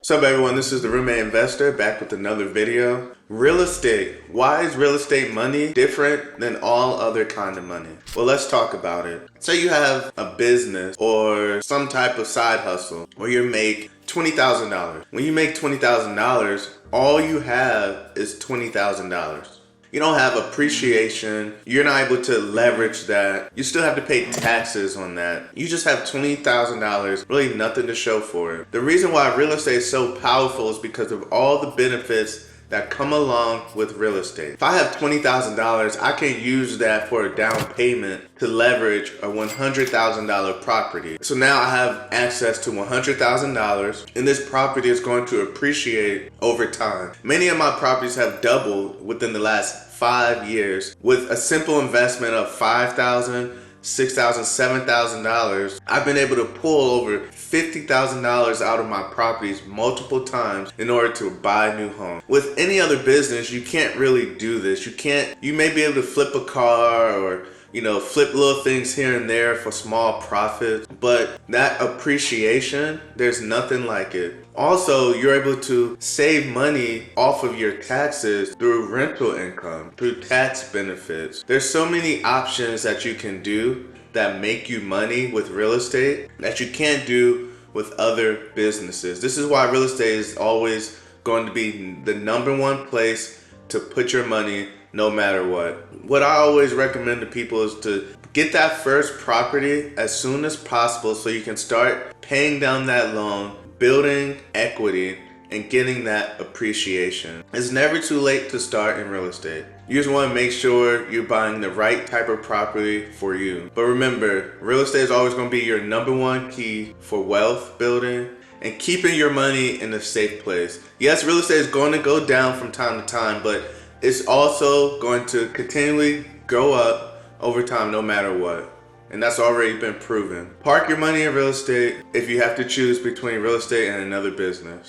What's up everyone, this is the Roommate Investor back with another video. Real estate. Why is real estate money different than all other kind of money? Well, let's talk about it. Say you have a business or some type of side hustle where you make $20,000. When you make $20,000, all you have is $20,000. You don't have appreciation. You're not able to leverage that. You still have to pay taxes on that. You just have $20,000, really nothing to show for it. The reason why real estate is so powerful is because of all the benefits that come along with real estate. If I have $20,000, I can use that for a down payment to leverage a $100,000 property. So now I have access to $100,000 and this property is going to appreciate over time. Many of my properties have doubled within the last 5 years with a simple investment of $5,000, $6,000, $7,000. I've been able to pull over $50,000 out of my properties multiple times in order to buy a new home. With any other business, you can't really do this. You may be able to flip a car or flip little things here and there for small profits, but that appreciation, there's nothing like it. Also, you're able to save money off of your taxes through rental income, through tax benefits. There's so many options that you can do that make you money with real estate that you can't do with other businesses. This is why real estate is always going to be the #1 place to put your money no matter what. What I always recommend to people is to get that first property as soon as possible so you can start paying down that loan, building equity, and getting that appreciation. It's never too late to start in real estate. You just want to make sure you're buying the right type of property for you. But remember, real estate is always going to be your #1 key for wealth building and keeping your money in a safe place. Yes, real estate is going to go down from time to time, but it's also going to continually go up over time no matter what. And that's already been proven. Park your money in real estate if you have to choose between real estate and another business.